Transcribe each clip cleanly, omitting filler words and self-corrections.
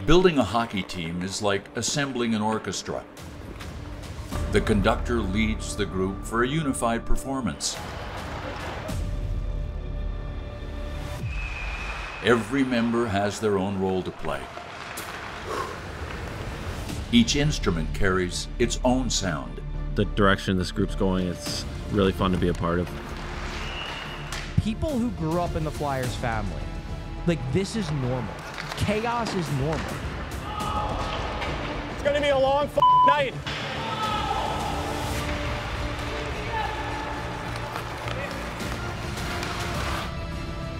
Building a hockey team is like assembling an orchestra. The conductor leads the group for a unified performance. Every member has their own role to play. Each instrument carries its own sound. The direction this group's going, it's really fun to be a part of. People who grew up in the Flyers family, like, this is normal. Chaos is normal. It's gonna be a long night.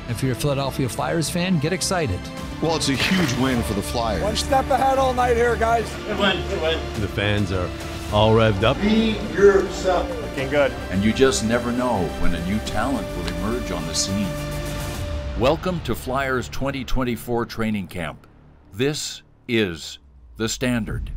If you're a Philadelphia Flyers fan, get excited. Well, it's a huge win for the Flyers. One step ahead all night here, guys. Good win, good win. The fans are all revved up. Be yourself. Looking good. And you just never know when a new talent will emerge on the scene. Welcome to Flyers 2024 training camp. This is the standard.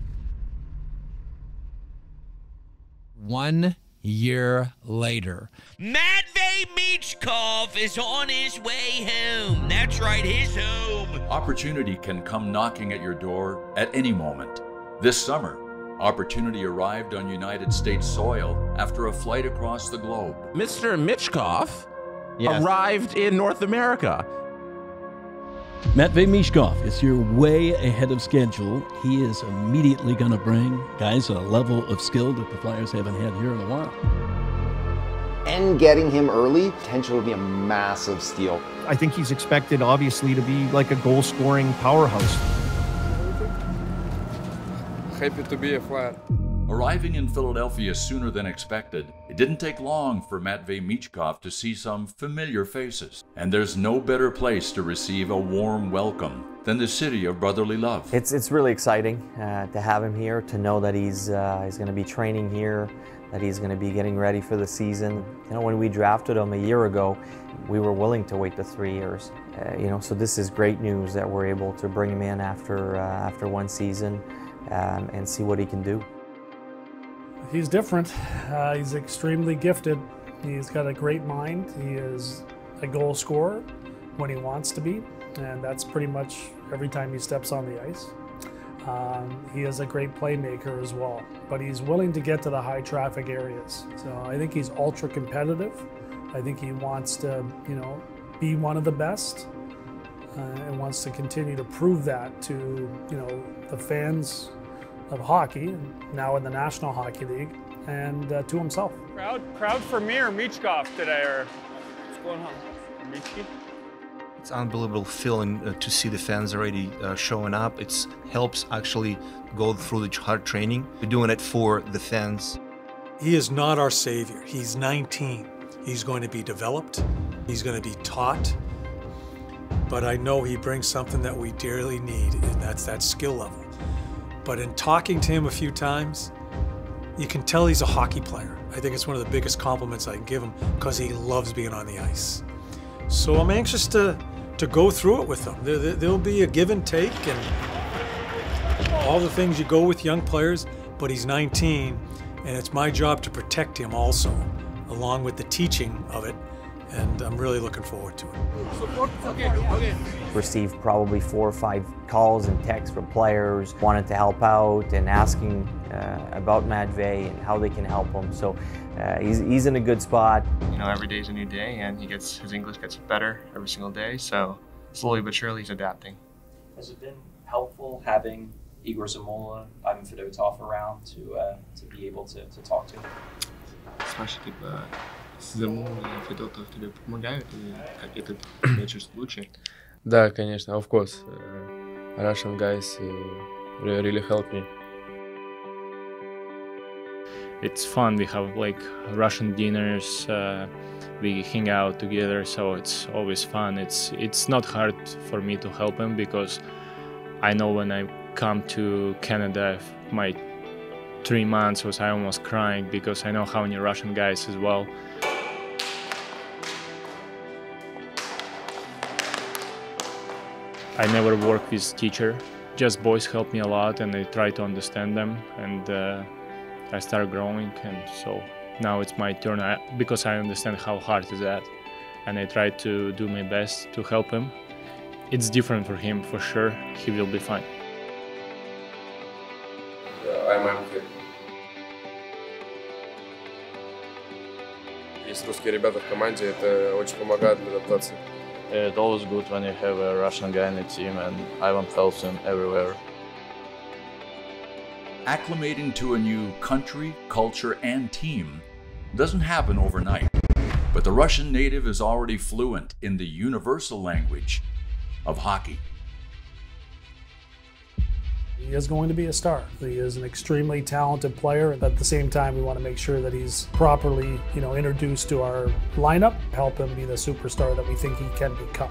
1 year later, Matvei Michkov is on his way home. That's right, his home. Opportunity can come knocking at your door at any moment. This summer, opportunity arrived on United States soil after a flight across the globe. Mr. Mitchoff arrived in North America. Matvei Michkov is here way ahead of schedule. He is immediately going to bring guys a level of skill that the Flyers haven't had here in a while. And getting him early, potentially will be a massive steal. I think he's expected, obviously, to be like a goal-scoring powerhouse. Happy to be a Flyer. Arriving in Philadelphia sooner than expected, it didn't take long for Matvei Michkov to see some familiar faces. And there's no better place to receive a warm welcome than the city of brotherly love. It's really exciting to have him here, to know that he's going to be training here, that he's going to be getting ready for the season. You know, when we drafted him a year ago, we were willing to wait the 3 years. So this is great news that we're able to bring him in after one season and see what he can do. He's different. He's extremely gifted. He's got a great mind. He is a goal scorer when he wants to be, and that's pretty much every time he steps on the ice. He is a great playmaker as well, but he's willing to get to the high traffic areas. So I think he's ultra competitive. I think he wants to, be one of the best and wants to continue to prove that to, the fans of hockey, now in the National Hockey League, and to himself. Crowd for me or Michkov today, or what's going on? Michki? It's an unbelievable feeling to see the fans already showing up. It helps actually go through the hard training. We're doing it for the fans. He is not our savior. He's 19. He's going to be developed. He's going to be taught. But I know he brings something that we dearly need, and that's that skill level. But in talking to him a few times, you can tell he's a hockey player. I think it's one of the biggest compliments I can give him because he loves being on the ice. So I'm anxious to go through it with him. There'll be a give and take and all the things you go with young players, but he's 19, and it's my job to protect him also, along with the teaching of it, and I'm really looking forward to it. Okay. Received probably 4 or 5 calls and texts from players wanting to help out and asking about Matvei and how they can help him. So he's in a good spot. Every day's a new day, and his English gets better every single day. So slowly but surely, he's adapting. Has it been helpful having Igor Zamola, Ivan Fedotov around to be able to talk to him? Спрашивай, Замола и Федотов тебе помогают, и как этот вечер случай? Да, конечно, of course. Russian guys really helped me. It's fun. We have like Russian dinners. We hang out together, so it's always fun. It's not hard for me to help him because I know when I come to Canada, my 3 months was I almost crying because I know how many Russian guys as well. I never worked with teacher. Just boys help me a lot, and I try to understand them, and I start growing, and so now it's my turn because I understand how hard is that, and I try to do my best to help him. It's different for him, for sure. He will be fine. I'm happy. Есть русские ребята в команде, это очень помогает для адаптации. It's always good when you have a Russian guy in the team, and Ivan helps him everywhere. Acclimating to a new country, culture, and team doesn't happen overnight, but the Russian native is already fluent in the universal language of hockey. He is going to be a star. He is an extremely talented player. At the same time, we want to make sure that he's properly, introduced to our lineup, help him be the superstar that we think he can become.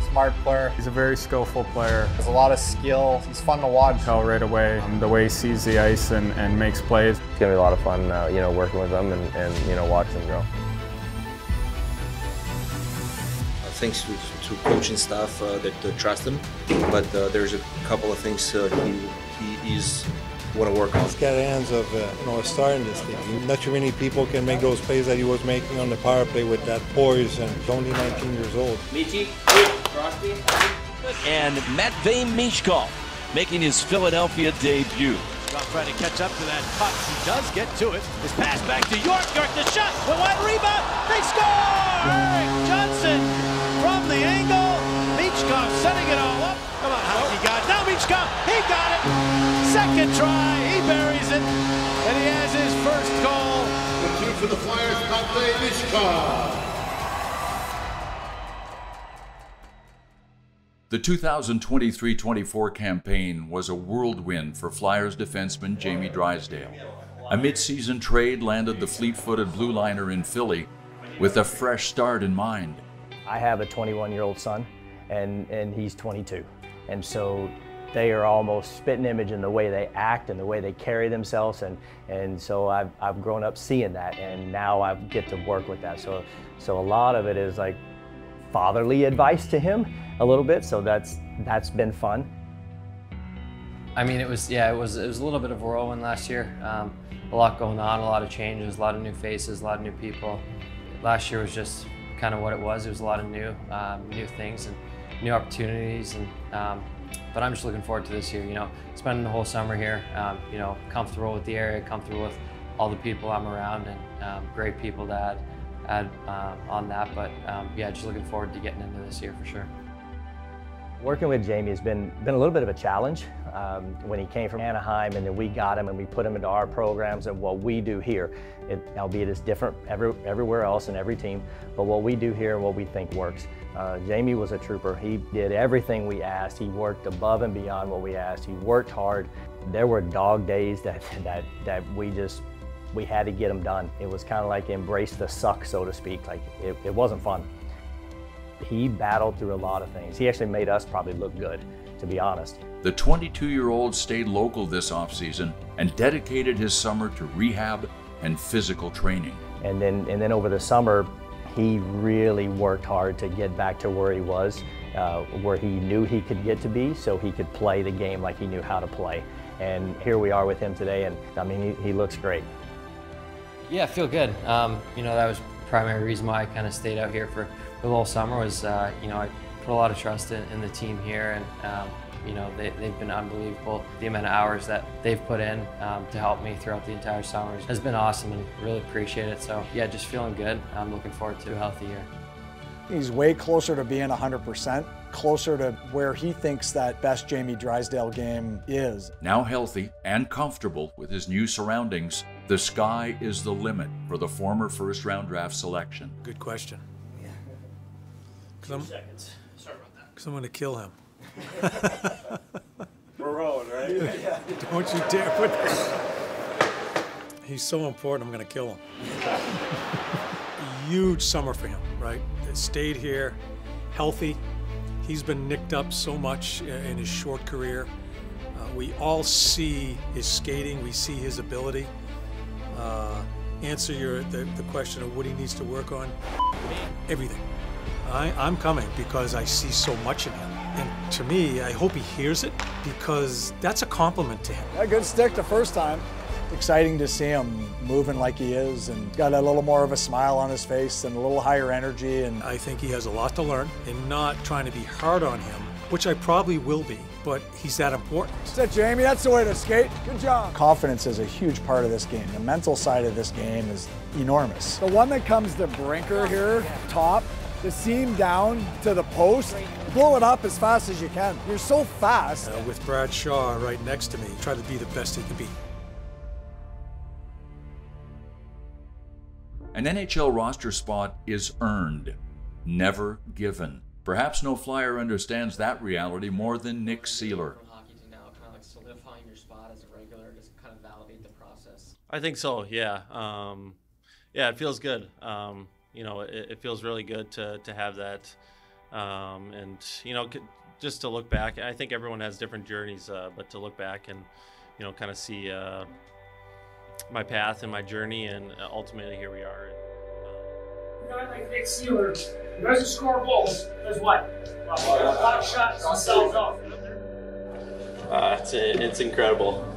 Smart player. He's a very skillful player. Has a lot of skill. He's fun to watch. Tell right away the way he sees the ice and makes plays. It's going to be a lot of fun, working with him and watching him grow. Thanks to coaching staff that trust him, but there's a couple of things he is want to work on. He's got hands of a star in this league. Not too many people can make those plays that he was making on the power play with that poise, and he's only 19 years old. And Matvei Michkov making his Philadelphia debut. Trying to catch up to that puck. He does get to it. His pass back to York. York the shot. The wide rebound. They score! Johnson from the angle. Michkov setting it all up. Come on, hockey guy. Now Michkov. He got it. Second try. He buries it. And he has his first goal. The two for the Flyers, Matvei Michkov. The 2023-24 campaign was a whirlwind for Flyers defenseman Jamie Drysdale. A mid-season trade landed the fleet-footed blue liner in Philly with a fresh start in mind. I have a 21-year-old son, and he's 22. And so they are almost spit and image in the way they act and the way they carry themselves. And so I've grown up seeing that, and now I get to work with that. So a lot of it is like fatherly advice to him a little bit, so that's been fun. I mean, it was a little bit of a whirlwind last year. A lot going on, a lot of changes, a lot of new faces, a lot of new people. Last year was just kind of what it was. It was a lot of new things and new opportunities, and but I'm just looking forward to this year. Spending the whole summer here. Comfortable with the area, comfortable with all the people I'm around, and great people to add on that. But just looking forward to getting into this year for sure. Working with Jamie has been a little bit of a challenge. When he came from Anaheim, and then we got him and we put him into our programs, and what we do here, albeit it's different everywhere else in every team, but what we do here and what we think works. Jamie was a trooper. He did everything we asked. He worked above and beyond what we asked. He worked hard. There were dog days that we had to get them done. It was kind of like embrace the suck, so to speak. Like it wasn't fun. He battled through a lot of things. He actually made us probably look good, to be honest. The 22-year-old stayed local this offseason and dedicated his summer to rehab and physical training. And then over the summer, he really worked hard to get back to where he was, where he knew he could get to be, so he could play the game like he knew how to play. And here we are with him today, and I mean, he looks great. Yeah, I feel good. That was the primary reason why I kind of stayed out here for the whole summer was, I put a lot of trust in the team here, and they've been unbelievable. The amount of hours that they've put in to help me throughout the entire summer has been awesome, and really appreciate it. So yeah, just feeling good. I'm looking forward to a healthy year. He's way closer to being 100%, closer to where he thinks that best Jamie Drysdale game is. Now healthy and comfortable with his new surroundings, the sky is the limit for the former first-round draft selection. Good question. 2 seconds. Sorry about that. Because I'm going to kill him. We're rolling, right? Yeah. Don't you dare put that. He's so important, I'm going to kill him. Huge summer for him, right? Stayed here, healthy. He's been nicked up so much in his short career. We all see his skating, we see his ability. Answer the question of what he needs to work on. Everything. I'm coming because I see so much in him. And to me, I hope he hears it, because that's a compliment to him. A good stick the first time. Exciting to see him moving like he is, and got a little more of a smile on his face and a little higher energy. And I think he has a lot to learn, and not trying to be hard on him, which I probably will be, but he's that important. That's it, Jamie. That's the way to skate. Good job. Confidence is a huge part of this game. The mental side of this game is enormous. The one that comes to Brinker here, top, the seam down to the post, blow it up as fast as you can. You're so fast. With Brad Shaw right next to me, try to be the best he can be. An NHL roster spot is earned, never given. Perhaps no Flyer understands that reality more than Nick Seeler. Solidifying your spot as a regular, just kind of validate the process. I think so, yeah. Yeah, it feels good. You know, it feels really good to have that. And, you know, just to look back, I think everyone has different journeys, but to look back and, you know, kind of see my path and my journey, and ultimately here we are. A guy like Nick Seeler, he doesn't score goals, does what? Block shots and sells off. It's incredible.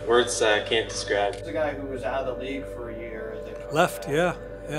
Words can't describe. There's a guy who was out of the league for a year. Left, yeah.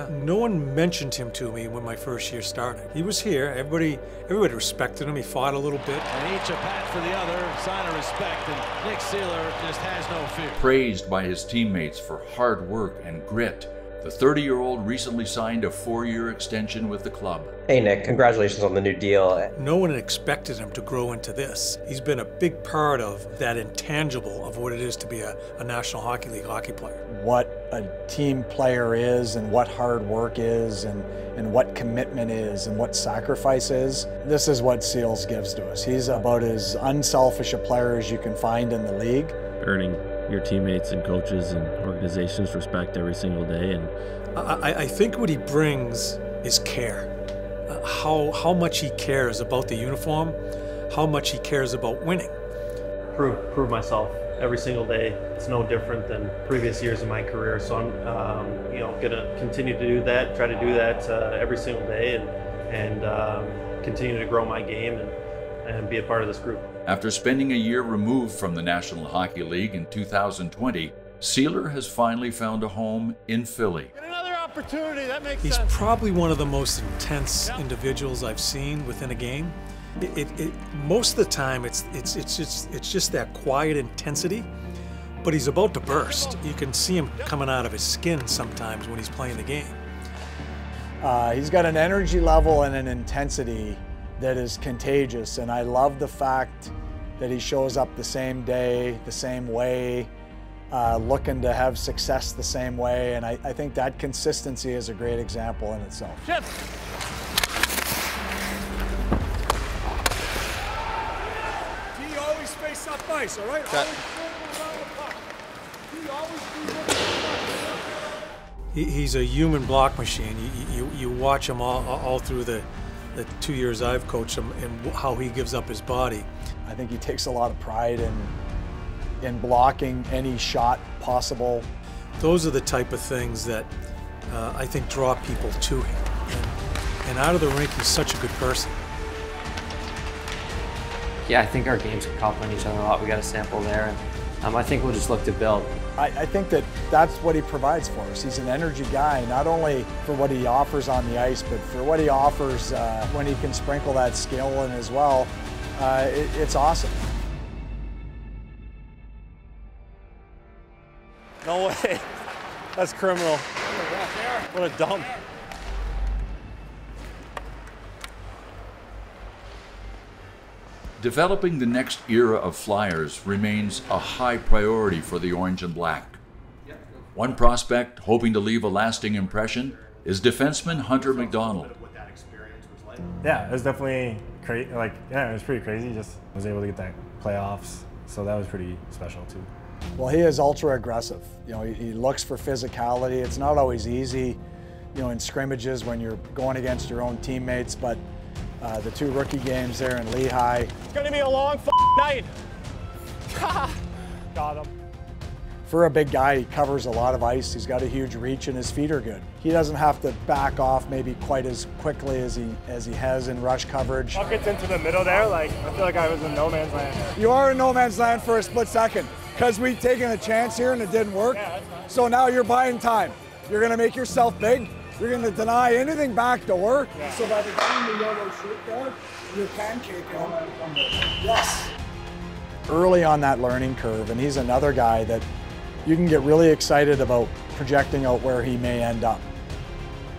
No one mentioned him to me when my first year started. He was here. Everybody respected him. He fought a little bit. And each a pat for the other, sign of respect, and Nick Seeler just has no fear. Praised by his teammates for hard work and grit, the 30-year-old recently signed a 4-year extension with the club. Hey Nick, congratulations on the new deal. No one expected him to grow into this. He's been a big part of that intangible of what it is to be a National Hockey League hockey player. What a team player is, and what hard work is, and what commitment is, and what sacrifice is. This is what Seals gives to us. He's about as unselfish a player as you can find in the league. Earning your teammates and coaches and organizations respect every single day. And I think what he brings is care. How much he cares about the uniform, how much he cares about winning. Prove myself every single day. It's no different than previous years of my career. So I'm, you know, gonna continue to do that. Try to do that every single day, and continue to grow my game and be a part of this group. After spending a year removed from the National Hockey League in 2020, Seeler has finally found a home in Philly. Another opportunity, that makes He's sense. probably one of the most intense individuals I've seen within a game. Most of the time, it's just that quiet intensity, but he's about to burst. You can see him coming out of his skin sometimes when he's playing the game. He's got an energy level and an intensity that is contagious, and I love the fact that he shows up the same day, the same way, looking to have success the same way, and I think that consistency is a great example in itself. Chip. You always face up ice, all right? He's a human block machine. You watch him all through the 2 years I've coached him, and how he gives up his body. I think he takes a lot of pride in blocking any shot possible. Those are the type of things that I think draw people to him. And out of the rink, he's such a good person. Yeah, I think our games can complement each other a lot. We got a sample there, and I think we'll just look to build. I think that's what he provides for us. He's an energy guy, not only for what he offers on the ice, but for what he offers when he can sprinkle that skill in as well. It's awesome. No way. That's criminal. What a dump. Developing the next era of Flyers remains a high priority for the Orange and Black. One prospect hoping to leave a lasting impression is defenseman Hunter McDonald. Yeah, it was definitely crazy. It was pretty crazy. Just was able to get that playoffs, so that was pretty special too. Well, he is ultra aggressive. You know, he looks for physicality. It's not always easy, you know, in scrimmages when you're going against your own teammates, but the 2 rookie games there in Lehigh. It's gonna be a long night. Got him. For a big guy, he covers a lot of ice. He's got a huge reach, and his feet are good. He doesn't have to back off maybe quite as quickly as he has in rush coverage. Buckets into the middle there, I feel like I was in no man's land. You are in no man's land for a split second, because we've taken a chance here and it didn't work. So now you're buying time. You're gonna make yourself big, You're going to deny anything back to work. Yeah. So by the time the yellow shirt there, you're pancaking. Yes. Early on that learning curve, and he's another guy that you can get really excited about projecting out where he may end up.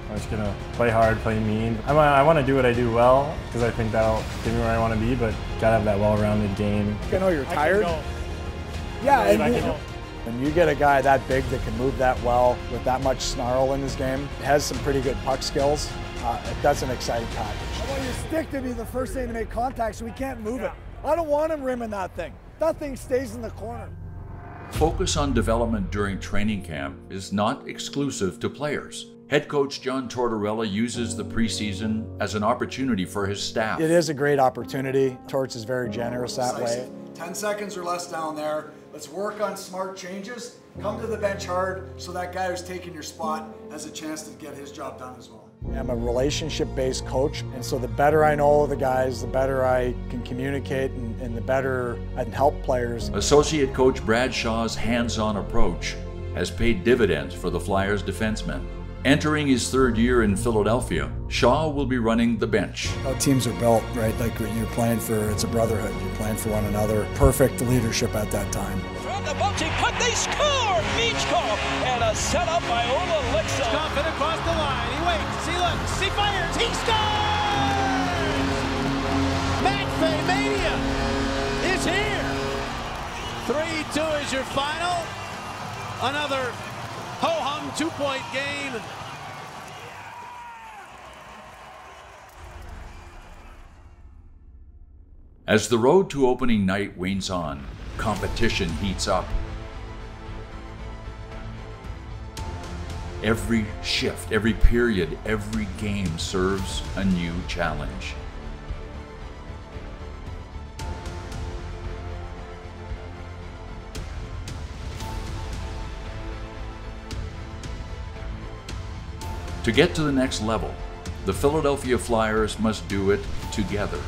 I'm just gonna play hard, play mean. I want to do what I do well because I think that'll get me where I want to be, but gotta have that well-rounded game. I know you're tired. Yeah, and you get a guy that big that can move that well with that much snarl in his game, has some pretty good puck skills. That's an exciting package. I want your stick to be the first thing to make contact so we can't move it. I don't want him rimming that thing. That thing stays in the corner. Focus on development during training camp is not exclusive to players. Head coach John Tortorella uses the preseason as an opportunity for his staff. It is a great opportunity. Torts is very generous that way. 10 seconds or less down there. Let's work on smart changes. Come to the bench hard so that guy who's taking your spot has a chance to get his job done as well. I'm a relationship-based coach, and so the better I know the guys, the better I can communicate, and the better I can help players. Associate coach Brad Shaw's hands-on approach has paid dividends for the Flyers defensemen. Entering his third year in Philadelphia, Shaw will be running the bench. How teams are built, right? Like you're playing for, it's a brotherhood. You're playing for one another. Perfect leadership at that time. From the bouncing puck, they score! Mitchoff! And a setup by Ola Lixa. Mitchoff in across the line. He waits. He looks. He fires. He scores! Matvei Mania is here. 3-2 is your final. Another ho-hum 2-point game. As the road to opening night wanes on, competition heats up. Every shift, every period, every game serves a new challenge. To get to the next level, the Philadelphia Flyers must do it together.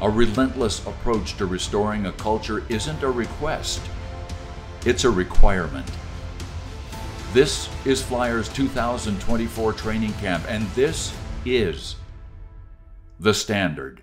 A relentless approach to restoring a culture isn't a request, it's a requirement. This is Flyers 2024 training camp, and this is the standard.